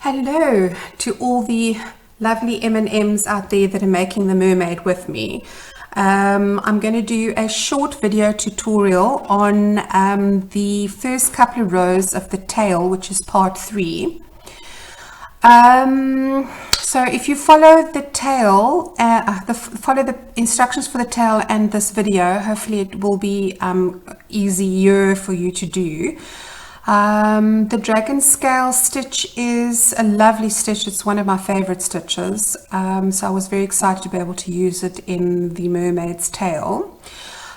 Hello to all the lovely M&Ms out there that are making the mermaid with me. I'm going to do a short video tutorial on the first couple of rows of the tail, which is part 3. So if you follow the tail, follow the instructions for the tail and this video, hopefully it will be easier for you to do. The dragon scale stitch is a lovely stitch. It's one of my favorite stitches, so I was very excited to be able to use it in the mermaid's tail.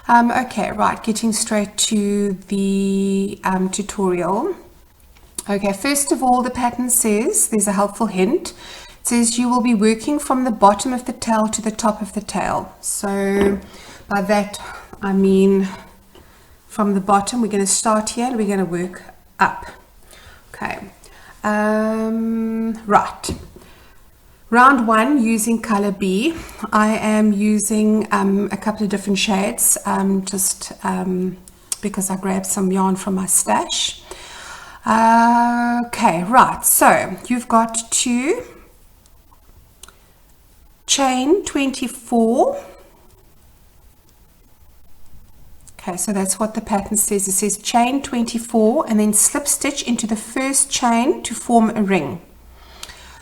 Okay, right, getting straight to the tutorial. Okay, first of all, the pattern says, there's a helpful hint. It says you will be working from the bottom of the tail to the top of the tail. So by that I mean from the bottom we're going to start here and we're going to work up. Okay, right, round 1 using color B. I am using a couple of different shades, because I grabbed some yarn from my stash. Okay, right, so you've got to chain 24. Okay, so that's what the pattern says. It says chain 24 and then slip stitch into the first chain to form a ring.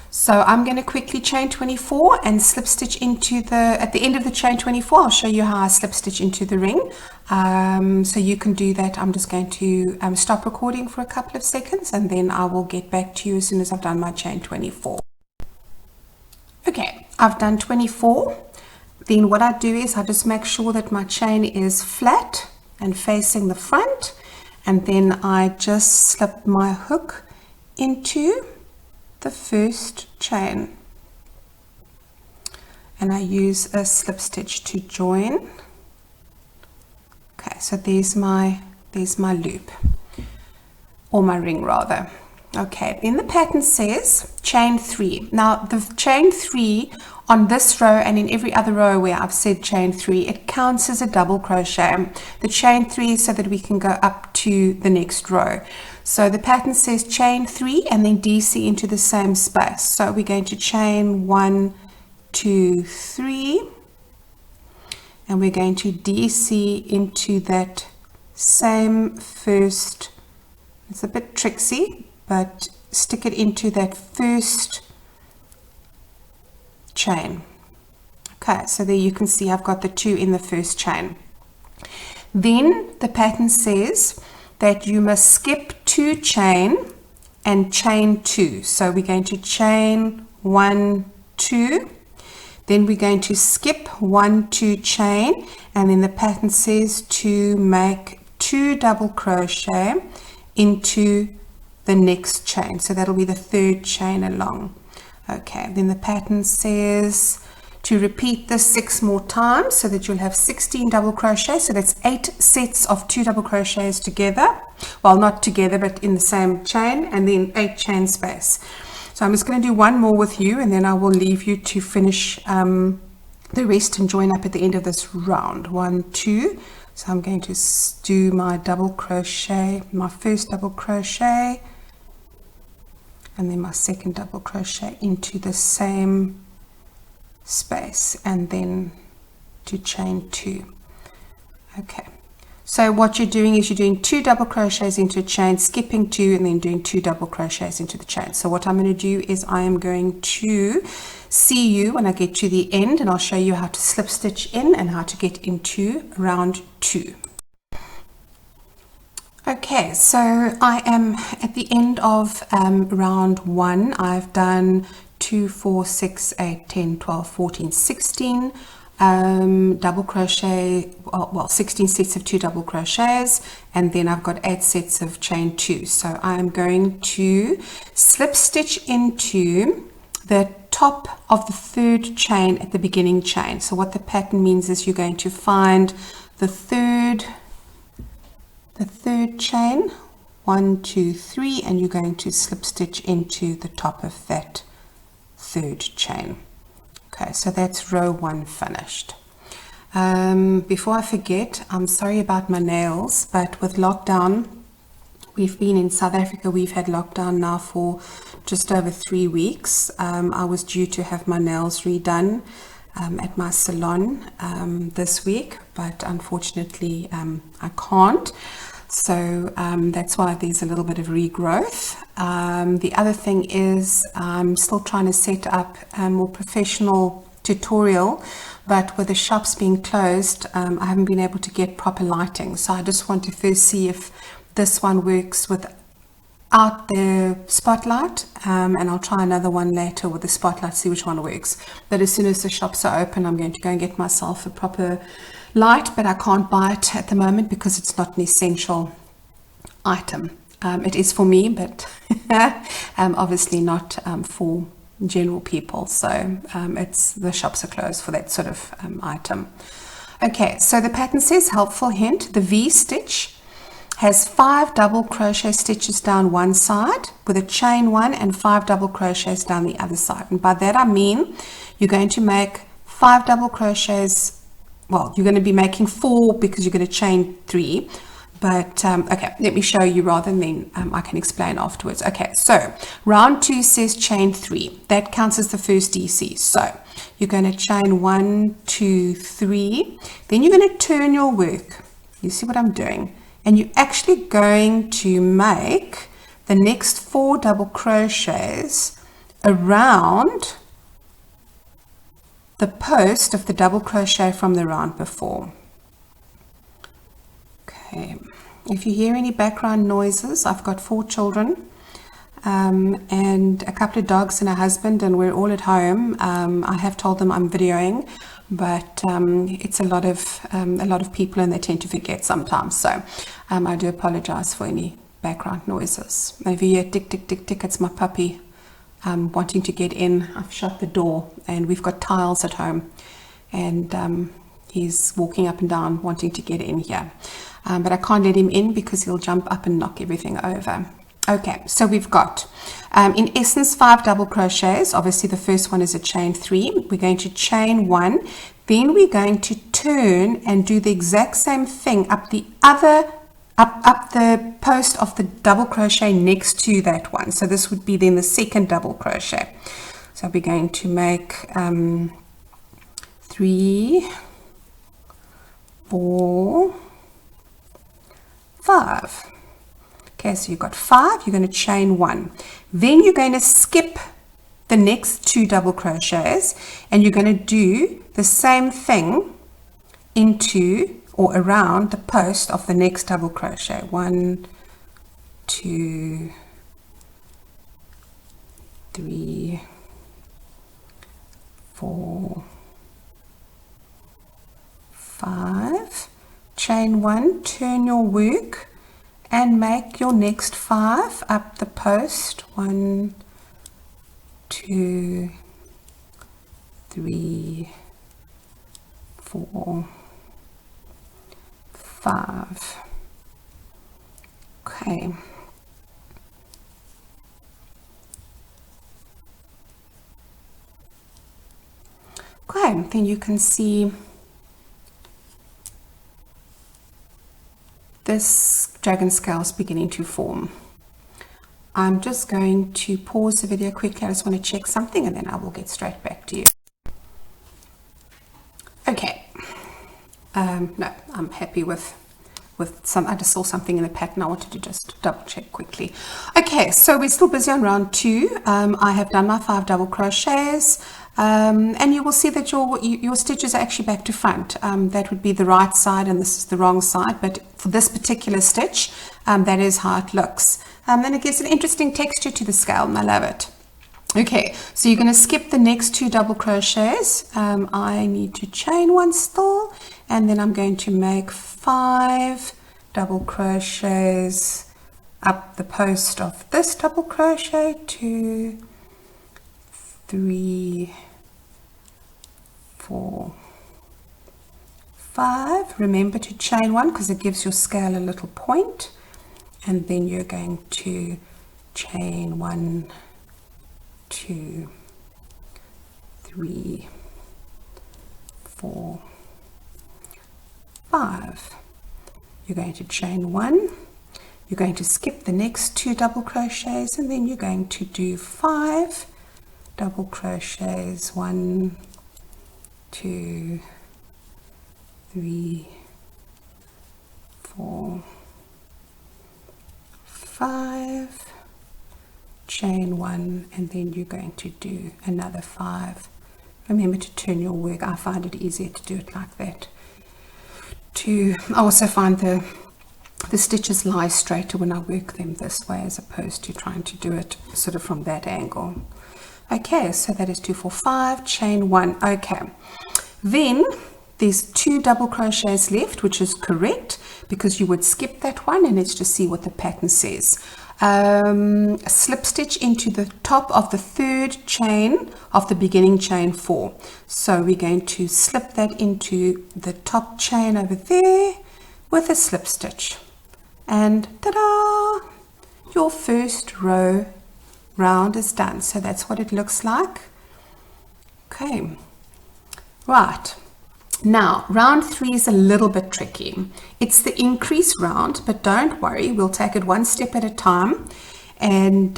So I'm going to quickly chain 24 and slip stitch into at the end of the chain 24, I'll show you how I slip stitch into the ring. So you can do that. I'm just going to stop recording for a couple of seconds and then I will get back to you as soon as I've done my chain 24. Okay, I've done 24. Then what I do is I just make sure that my chain is flat and facing the front, and then I just slip my hook into the first chain and I use a slip stitch to join. Okay, so there's my loop, or my ring rather. Okay, then the pattern says chain 3. Now the chain 3 on this row and in every other row where I've said chain 3, it counts as a double crochet. The chain 3 is so that we can go up to the next row. So the pattern says chain 3 and then DC into the same space. So we're going to chain 1, 2, 3, and we're going to DC into that same first. It's a bit tricksy, but stick it into that first chain. Okay, so there you can see I've got the 2 in the first chain. Then the pattern says that you must skip 2 chain and chain 2. So we're going to chain 1, 2, then we're going to skip 1, 2 chain, and then the pattern says to make 2 double crochet into the next chain. So that'll be the 3rd chain along. Okay, then the pattern says to repeat this 6 more times so that you'll have 16 double crochets. So that's 8 sets of 2 double crochets together. Well, not together, but in the same chain, and then 8 chain space. So I'm just going to do one more with you and then I will leave you to finish the rest and join up at the end of this round. 1, 2. So I'm going to do my double crochet, my first double crochet, and then my second double crochet into the same space, and then to chain 2. Okay, so what you're doing is you're doing 2 double crochets into a chain, skipping 2, and then doing 2 double crochets into the chain. So what I'm going to do is I am going to see you when I get to the end, and I'll show you how to slip stitch in and how to get into round 2. Okay, so I am at the end of round 1. I've done 2, 4, 6, 8, 10, 12, 14, 16 double crochet, well 16 sets of 2 double crochets, and then I've got 8 sets of chain 2. So I'm going to slip stitch into the top of the 3rd chain at the beginning chain. So what the pattern means is you're going to find the third chain, 1, 2, 3, and you're going to slip stitch into the top of that 3rd chain. Okay, so that's row 1 finished. Before I forget, I'm sorry about my nails, but with lockdown, we've been in South Africa, we've had lockdown now for just over 3 weeks. I was due to have my nails redone at my salon this week, but unfortunately I can't. So that's why there's a little bit of regrowth. The other thing is I'm still trying to set up a more professional tutorial, but with the shops being closed, I haven't been able to get proper lighting. So I just want to first see if this one works without the spotlight, and I'll try another one later with the spotlight, see which one works. But as soon as the shops are open, I'm going to go and get myself a proper light, but I can't buy it at the moment because it's not an essential item. It is for me, but obviously not for general people. So the shops are closed for that sort of item. Okay, so the pattern says, helpful hint, the V stitch has 5 double crochet stitches down one side with a chain 1 and 5 double crochets down the other side. And by that I mean you're going to make 5 double crochets. Well, you're going to be making 4 because you're going to chain 3. But okay, let me show you rather than I can explain afterwards. Okay, so round 2 says chain 3. That counts as the first DC. So you're going to chain 1, 2, 3. Then you're going to turn your work. You see what I'm doing? And you're actually going to make the next 4 double crochets around the post of the double crochet from the round before. Okay, if you hear any background noises, I've got 4 children and a couple of dogs and a husband, and we're all at home. I have told them I'm videoing, but it's a lot of people and they tend to forget sometimes. So I do apologize for any background noises. If you hear tick, tick, tick, tick, it's my puppy wanting to get in. I've shut the door and we've got tiles at home, and he's walking up and down wanting to get in here. But I can't let him in because he'll jump up and knock everything over. Okay, so we've got, in essence, 5 double crochets. Obviously, the first one is a chain 3. We're going to chain 1. Then we're going to turn and do the exact same thing up the post of the double crochet next to that one. So this would be then the second double crochet. So we're going to make 3, 4, 5. Okay, so you've got 5, you're going to chain 1. Then you're going to skip the next 2 double crochets and you're going to do the same thing into or around the post of the next double crochet. 1, 2, 3, 4, 5. Chain 1, turn your work and make your next 5 up the post. 1, 2, 3, 4, 5. Okay. Okay, then you can see this dragon scale is beginning to form. I'm just going to pause the video quickly. I just want to check something and then I will get straight back to you. Okay. No, I'm happy with some. I just saw something in the pattern. I wanted to just double check quickly. Okay, so we're still busy on round 2. I have done my 5 double crochets. And you will see that your stitches are actually back to front. That would be the right side and this is the wrong side, but for this particular stitch, that is how it looks. And it gives an interesting texture to the scale, and I love it. Okay, so you're going to skip the next 2 double crochets. I need to chain 1 still, and then I'm going to make 5 double crochets up the post of this double crochet. 2, 3, 4, 5. Remember to chain 1 because it gives your scale a little point, and then you're going to chain 1, 2, 3, 4, 5. You're going to chain 1, you're going to skip the next 2 double crochets, and then you're going to do 5 double crochets. 1, 2, 3, 4, 5, chain 1, and then you're going to do another 5. Remember to turn your work. I find it easier to do it like that. I also find the stitches lie straighter when I work them this way, as opposed to trying to do it sort of from that angle. Okay, so that is 2, 4, 5, chain 1. Okay, then there's 2 double crochets left, which is correct because you would skip that one, and let's just see what the pattern says. Slip stitch into the top of the 3rd chain of the beginning chain 4. So we're going to slip that into the top chain over there with a slip stitch, and ta-da, your first row round is done. So that's what it looks like. Okay, right. Now, round 3 is a little bit tricky. It's the increase round, but don't worry, we'll take it one step at a time. And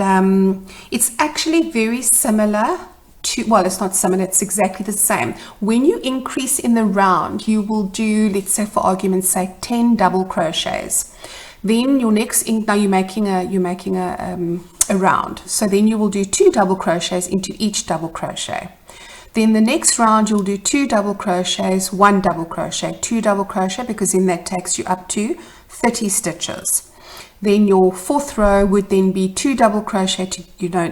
it's actually very similar to, well, it's not similar, it's exactly the same. When you increase in the round, you will do, let's say for argument's sake, 10 double crochets. Then your next, now you're making a round. So then you will do 2 double crochets into each double crochet. Then the next round you'll do 2 double crochets, 1 double crochet, 2 double crochet, because then that takes you up to 30 stitches. Then your 4th row would then be 2 double crochet to,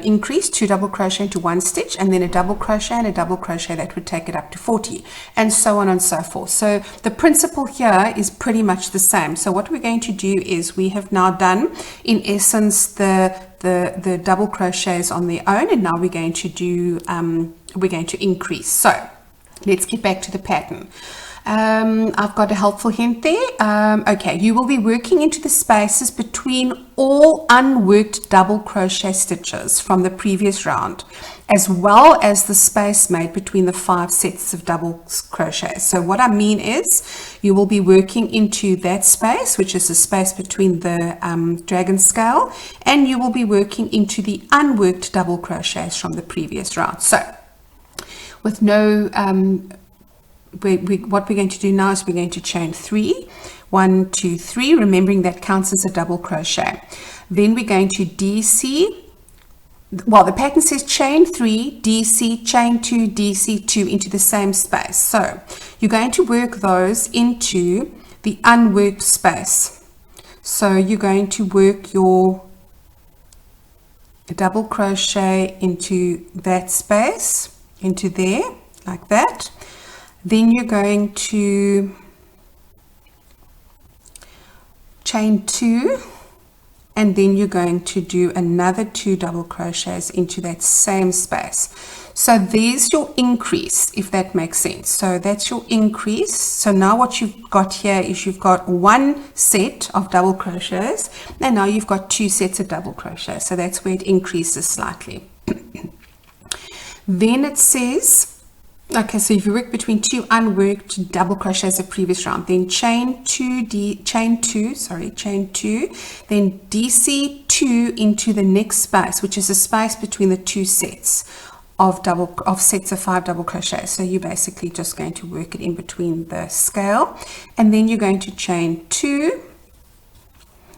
increase, 2 double crochet into 1 stitch, and then a double crochet and a double crochet. That would take it up to 40, and so on and so forth. So the principle here is pretty much the same. So what we're going to do is we have now done, in essence, the double crochets on their own, and now we're going to do we're going to increase. So let's get back to the pattern. I've got a helpful hint there. Okay, you will be working into the spaces between all unworked double crochet stitches from the previous round, as well as the space made between the 5 sets of double crochets. So what I mean is you will be working into that space, which is the space between the dragon scale, and you will be working into the unworked double crochets from the previous round. So with no what we're going to do now is we're going to chain 3, 1, 2, 3, remembering that counts as a double crochet. Then we're going to DC, well, the pattern says chain 3, DC, chain 2, DC 2 into the same space. So you're going to work those into the unworked space. So you're going to work your double crochet into that space, into there, like that. Then you're going to chain 2, and then you're going to do another 2 double crochets into that same space. So there's your increase, if that makes sense. So that's your increase. So now what you've got here is you've got 1 set of double crochets, and now you've got 2 sets of double crochets. So that's where it increases slightly. Then it says, okay, so if you work between 2 unworked double crochets of previous round, then chain 2, then DC 2 into the next space, which is the space between the 2 sets of sets of 5 double crochets. So you're basically just going to work it in between the scale, and then you're going to chain 2,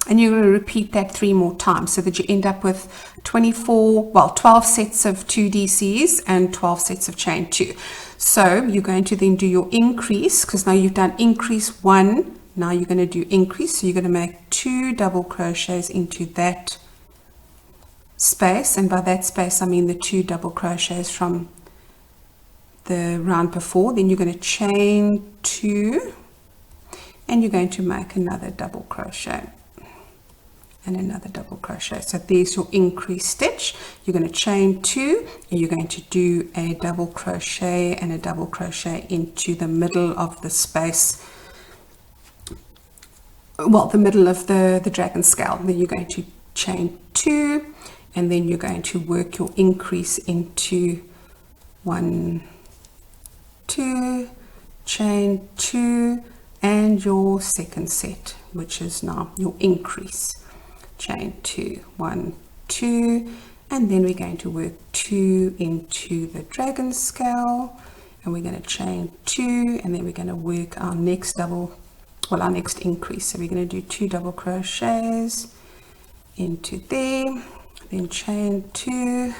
and you're going to repeat that 3 more times, so that you end up with 12 sets of 2 DCs and 12 sets of chain 2. So you're going to then do your increase, because now you've done increase 1, now you're going to do increase. So you're going to make 2 double crochets into that space, and by that space I mean the 2 double crochets from the round before. Then you're going to chain 2, and you're going to make another double crochet and another double crochet. So there's your increase stitch. You're going to chain 2, and you're going to do a double crochet and a double crochet into the middle of the space, well, the middle of the dragon scale. Then you're going to chain 2, and then you're going to work your increase into 1, 2, chain 2, and your second set, which is now your increase. chain 2, 1, 2, and then we're going to work 2 into the dragon scale, and we're going to chain 2, and then we're going to work our next our next increase. So we're going to do 2 double crochets into there, then chain 2,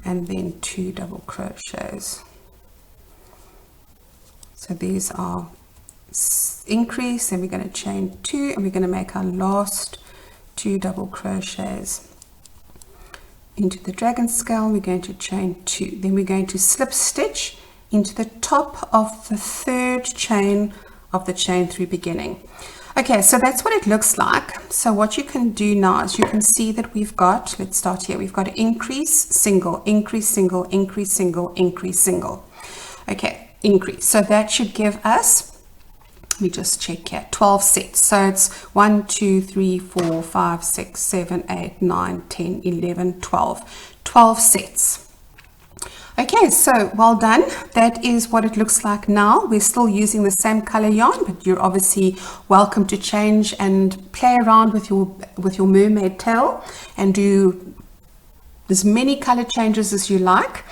and then 2 double crochets. So these are increase, and we're going to chain 2, and we're going to make our last 2 double crochets into the dragon scale. We're going to chain 2, then we're going to slip stitch into the top of the 3rd chain of the chain 3 beginning. Okay, so that's what it looks like. So what you can do now is you can see that we've got, let's start here, we've got increase, single, increase, single, increase, single, increase, single. Okay, increase. So that should give us, let me just check here, 12 sets. So it's 1, 2, 3, 4, 5, 6, 7, 8, 9, 10, 11, 12. 12 sets. Okay, so well done. That is what it looks like now. We're still using the same color yarn, but you're obviously welcome to change and play around with your mermaid tail and do as many color changes as you like.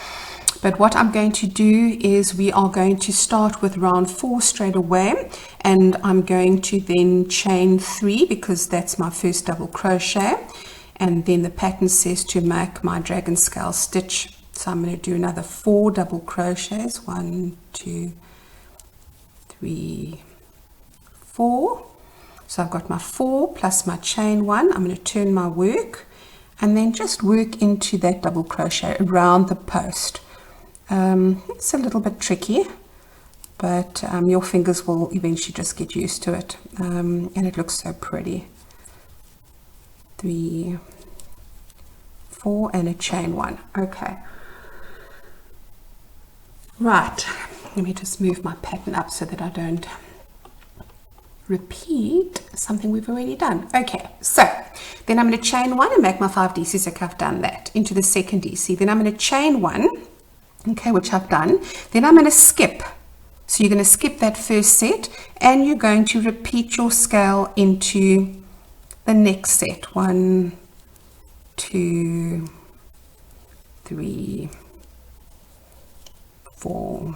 But what I'm going to do is we are going to start with round 4 straight away, and I'm going to then chain 3 because that's my first double crochet, and then the pattern says to make my dragon scale stitch. So I'm going to do another 4 double crochets, 1, 2, 3, 4. So I've got my 4 plus my chain 1. I'm going to turn my work and then just work into that double crochet around the post. It's a little bit tricky, but your fingers will eventually just get used to it, and it looks so pretty. 3, 4 and a chain 1. Okay. Right, let me just move my pattern up so that I don't repeat something we've already done. Okay, so then I'm going to chain 1 and make my 5 DCs. Okay, I've done that into the second DC. Then I'm going to chain 1, okay, which I've done. Then I'm going to skip. So you're going to skip that first set, and you're going to repeat your scale into the next set. 1, 2, 3, 4,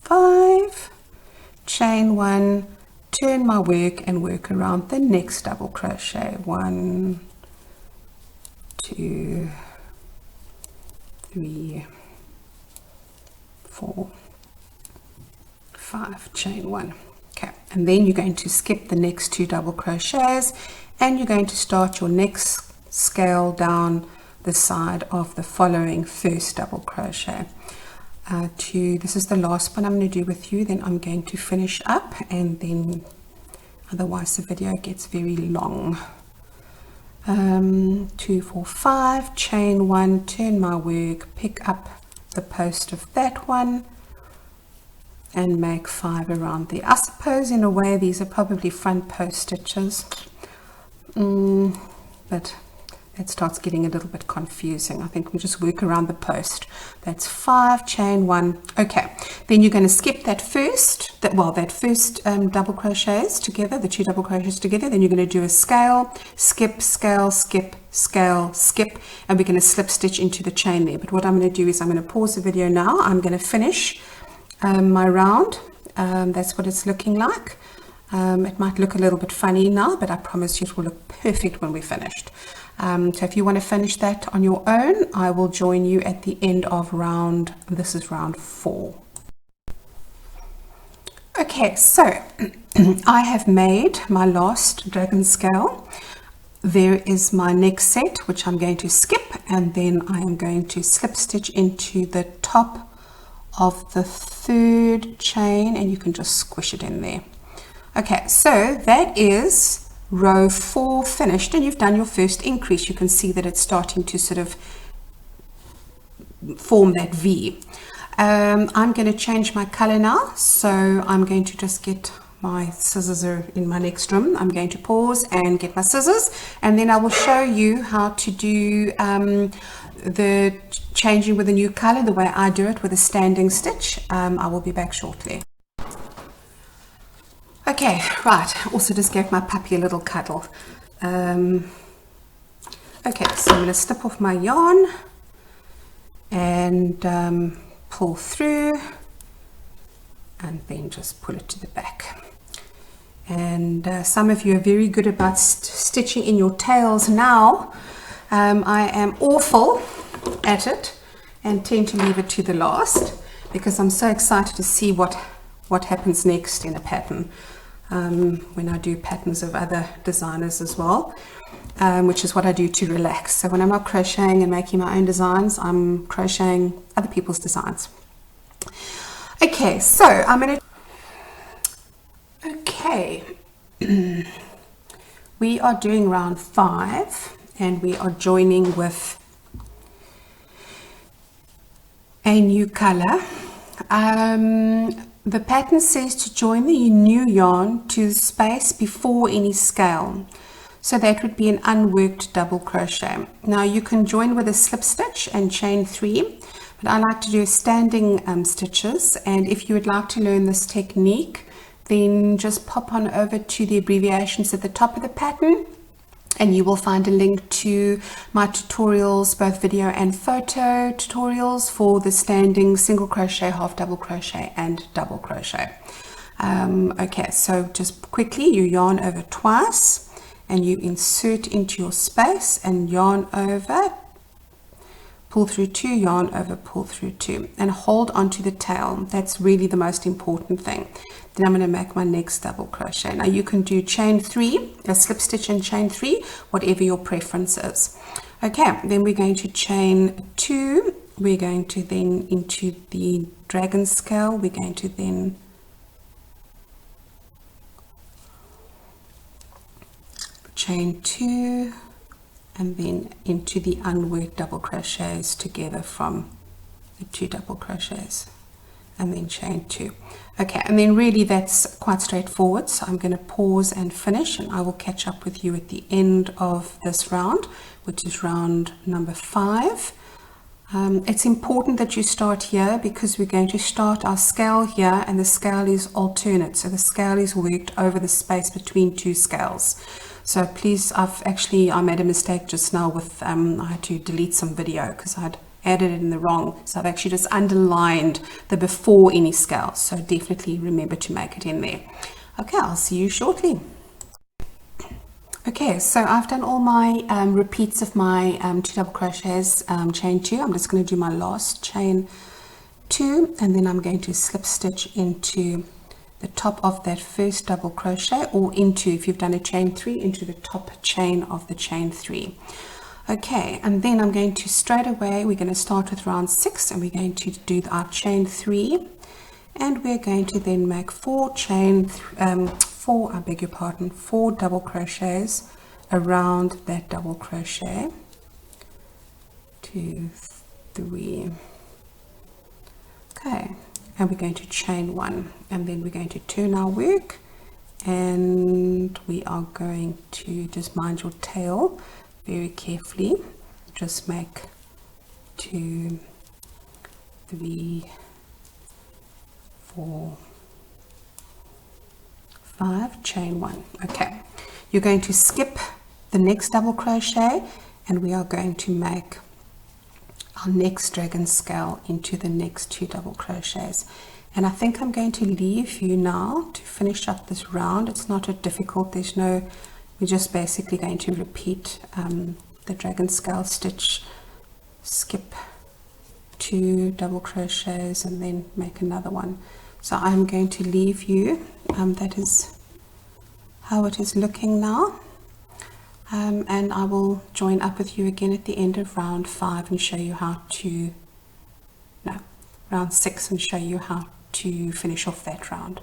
5, chain 1, turn my work and work around the next double crochet. 1, 2, 3, 4, 5, chain 1. Okay, and then you're going to skip the next 2 double crochets, and you're going to start your next scale down the side of the following first double crochet. This is the last one I'm going to do with you, then I'm going to finish up, and then otherwise the video gets very long. 2, 4, 5, chain 1, turn my work, pick up the post of that one and make 5 around there. I suppose in a way these are probably front post stitches, but it starts getting a little bit confusing. I think we'll just work around the post. That's 5, chain 1. Okay, then you're going to skip that first double crochets together, the 2 double crochets together. Then you're going to do a scale, skip, scale, skip, scale, skip, and we're going to slip stitch into the chain there. But what I'm going to do is I'm going to pause the video now. I'm going to finish my round. That's what it's looking like. It might look a little bit funny now, but I promise you it will look perfect when we're finished. So if you want to finish that on your own, I will join you at the end of this is round 4. Okay, so I have made my last dragon scale. There is my next set, which I'm going to skip, and then I am going to slip stitch into the top of the 3rd chain, and you can just squish it in there. Okay, so that is row 4 finished, and you've done your first increase. You can see that it's starting to sort of form that V. I'm going to change my color now, so I'm going to just get my scissors are in my next room. I'm going to pause and get my scissors, and then I will show you how to do the changing with a new color, the way I do it with a standing stitch. I will be back shortly. Okay, right, also just gave my puppy a little cuddle. Okay, so I'm going to snip off my yarn and pull through and then just pull it to the back. And some of you are very good about stitching in your tails now. I am awful at it and tend to leave it to the last because I'm so excited to see what happens next in a pattern when I do patterns of other designers as well. Which is what I do to relax. So when I'm not crocheting and making my own designs, I'm crocheting other people's designs. Okay, so I'm going to... Okay. We are doing round 5 and we are joining with a new color. The pattern says to join the new yarn to the space before any scale. So that would be an unworked double crochet. Now you can join with a slip stitch and chain 3, but I like to do standing stitches, and if you would like to learn this technique, then just pop on over to the abbreviations at the top of the pattern and you will find a link to my tutorials, both video and photo tutorials for the standing single crochet, half double crochet and double crochet. Okay, so just quickly you yarn over twice and you insert into your space and yarn over, pull through 2, yarn over, pull through 2, and hold onto the tail. That's really the most important thing. Then I'm going to make my next double crochet. Now you can do chain 3, a slip stitch and chain 3, whatever your preference is. Okay, then we're going to chain 2. We're going to then into the dragon scale. We're going to then chain 2 and then into the unworked double crochets together from the 2 double crochets and then chain 2. Okay, and then really that's quite straightforward, so I'm going to pause and finish and I will catch up with you at the end of this round, which is round number 5. It's important that you start here because we're going to start our scale here and the scale is alternate, so the scale is worked over the space between 2 scales. So please, I made a mistake just now with, I had to delete some video because I'd added it in the wrong. So I've actually just underlined the before any scale. So definitely remember to make it in there. Okay, I'll see you shortly. Okay, so I've done all my repeats of my 2 double crochets, chain 2. I'm just going to do my last chain 2 and then I'm going to slip stitch into the top of that first double crochet, or into, if you've done a chain 3, into the top chain of the chain 3. Okay, and then I'm going to straight away, we're going to start with round 6 and we're going to do our chain 3 and we're going to then make 4 double crochets around that double crochet. 2, 3. Okay, and we're going to chain 1 and then we're going to turn our work and we are going to just mind your tail very carefully. Just make 2, 3, 4, 5, chain 1. Okay, you're going to skip the next double crochet and we are going to make our next dragon scale into the next 2 double crochets. And I think I'm going to leave you now to finish up this round. It's not a difficult, we're just basically going to repeat the dragon scale stitch, skip 2 double crochets and then make another one. So I'm going to leave you, that is how it is looking now. And I will join up with you again at the end of round 5 and show you how to, round 6 and show you how to finish off that round.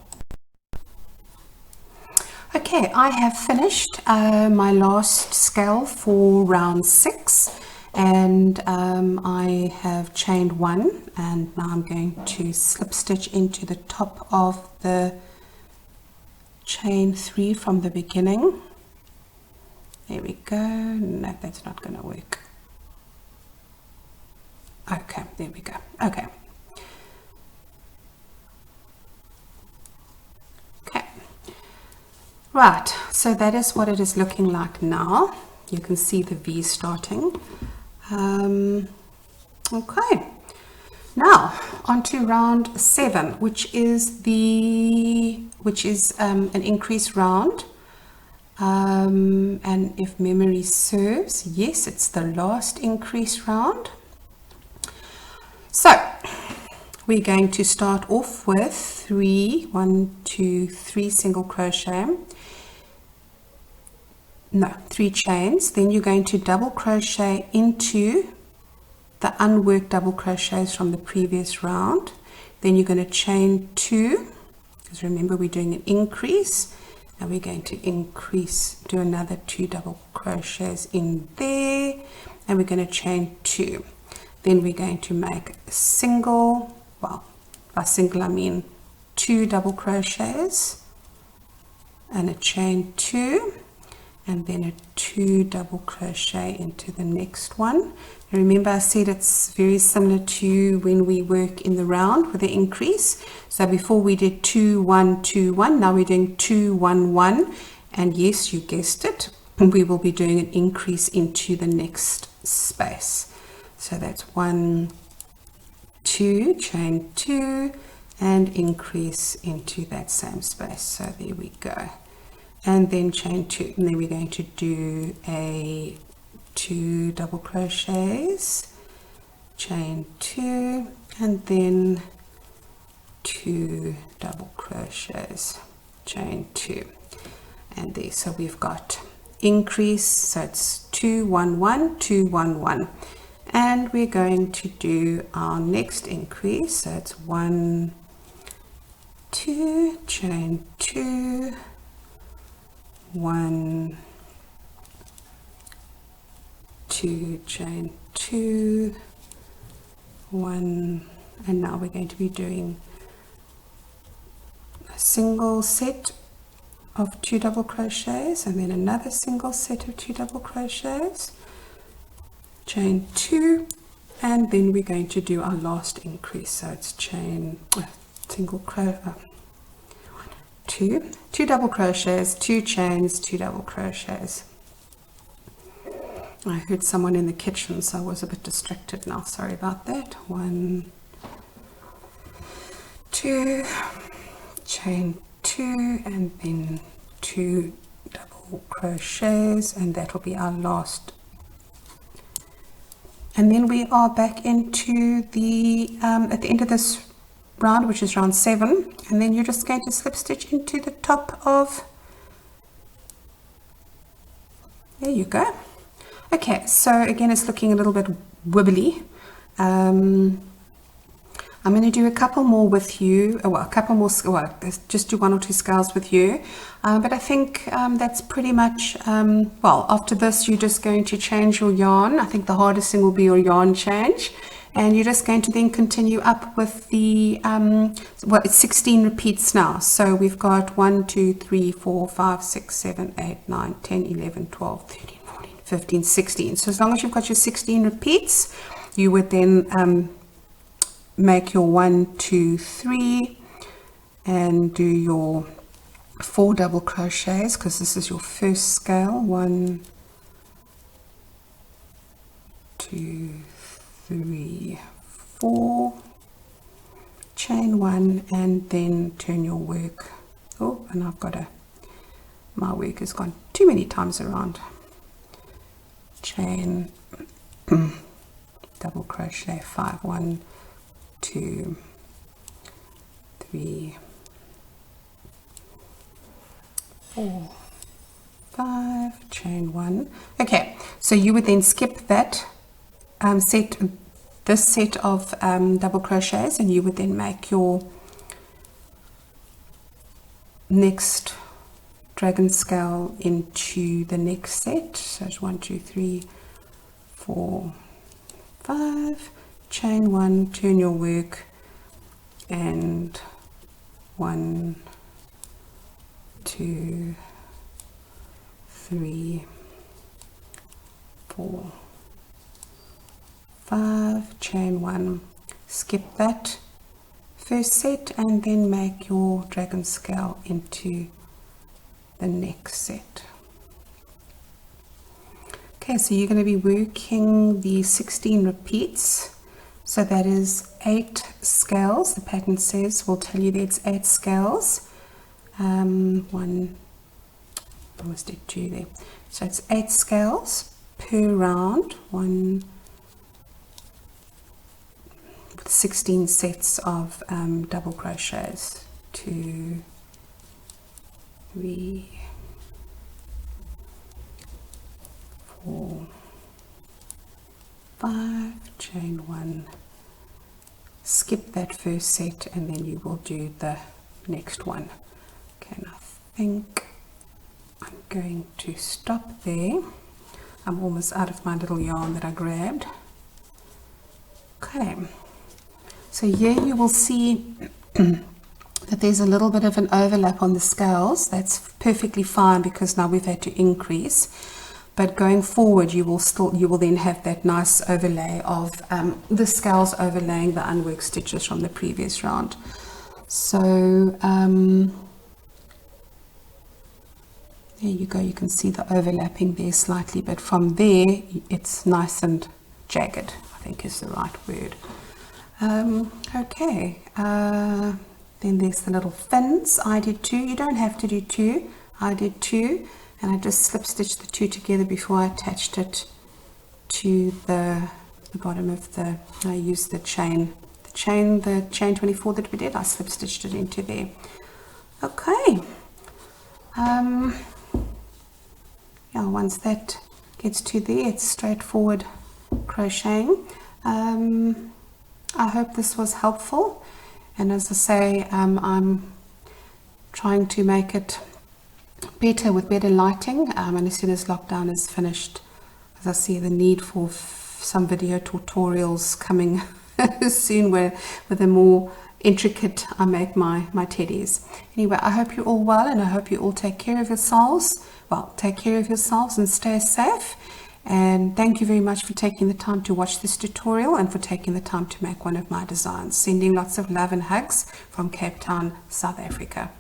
Okay, I have finished my last scale for round 6 and I have chained 1 and now I'm going to slip stitch into the top of the chain 3 from the beginning. There we go. No, that's not going to work. Okay, there we go. Okay. Okay. Right, so that is what it is looking like now. You can see the V starting. Okay, now on to round 7, which is an increase round. And if memory serves, yes, it's the last increase round. So we're going to start off with 3 single crochet. No, 3 chains. Then you're going to double crochet into the unworked double crochets from the previous round. Then you're going to chain 2, because remember we're doing an increase. And we're going to do another 2 double crochets in there, and we're going to chain 2. Then we're going to make a single, well, by single I mean 2 double crochets and a chain 2, and then a 2 double crochet into the next one. And remember I said it's very similar to when we work in the round with the increase. So before we did 2 1 2 1, now we're doing 2 1 1, and yes, you guessed it, we will be doing an increase into the next space. So that's 1 2, chain 2, and increase into that same space. So there we go, and then chain 2, and then we're going to do a 2 double crochets, chain 2, and then 2 double crochets, chain 2, and there. So we've got increase, so it's 2 1 1 2 1 1, and we're going to do our next increase. So it's 1 2, chain 2, 1 2, chain 2, 1, and now we're going to be doing a single set of 2 double crochets, and then another single set of 2 double crochets, chain 2, and then we're going to do our last increase. So it's chain single crochet, 2 double crochets, 2 chains, 2 double crochets. I heard someone in the kitchen, so I was a bit distracted now. Sorry about that. 1 2, chain 2, and then 2 double crochets, and that will be our last. And then we are back into the at the end of this round, which is round 7, and then you're just going to slip stitch into the top of. There you go. Okay, so again it's looking a little bit wibbly. I'm going to do a couple more with you, well, a couple more, well, just do 1 or 2 scales with you, but I think that's pretty much, well, after this you're just going to change your yarn. I think the hardest thing will be your yarn change, and you're just going to then continue up with the, well, it's 16 repeats now, so we've got 1 2 3 4 5 6 7 8 9 10 11 12 13 15 16. So as long as you've got your 16 repeats, you would then make your 1 2 3 and do your 4 double crochets, because this is your first scale. 1 2 3 4, chain 1, and then turn your work. Oh, and I've got my work has gone too many times around. Chain double crochet 5 1 2 3 4 5, chain 1. Okay, so you would then skip that this set of double crochets, and you would then make your next dragon scale into the next set. So it's 1 2 3 4 5, chain 1, turn your work, and 1 2 3 4 5, chain 1, skip that first set, and then make your dragon scale into the next set. Okay, so you're going to be working the 16 repeats. So that is 8 scales. The pattern says, will tell you that it's 8 scales. One, almost did 2 there. So it's 8 scales per round, with 16 sets of double crochets. 2, 3, 4, 5, chain 1, skip that first set, and then you will do the next one. Okay, and I think I'm going to stop there. I'm almost out of my little yarn that I grabbed. Okay, so here you will see that there's a little bit of an overlap on the scales. That's perfectly fine because now we've had to increase. But going forward, you will then have that nice overlay of the scales overlaying the unworked stitches from the previous round. So there you go. You can see the overlapping there slightly, but from there it's nice and jagged, I think is the right word. Okay. Then there's the little fins. I did 2. You don't have to do 2. I did 2. And I just slip stitched the 2 together before I attached it to the bottom of the, I used the chain 24 that we did, I slip stitched it into there. Okay. Yeah, once that gets to there, it's straightforward crocheting. I hope this was helpful, and as I say, I'm trying to make it better with better lighting, and as soon as lockdown is finished, as I see the need for some video tutorials coming soon with a more intricate I make my teddies. Anyway, I hope you're all well, and I hope you all take care of yourselves. Well, take care of yourselves and stay safe, and thank you very much for taking the time to watch this tutorial and for taking the time to make one of my designs. Sending lots of love and hugs from Cape Town, South Africa.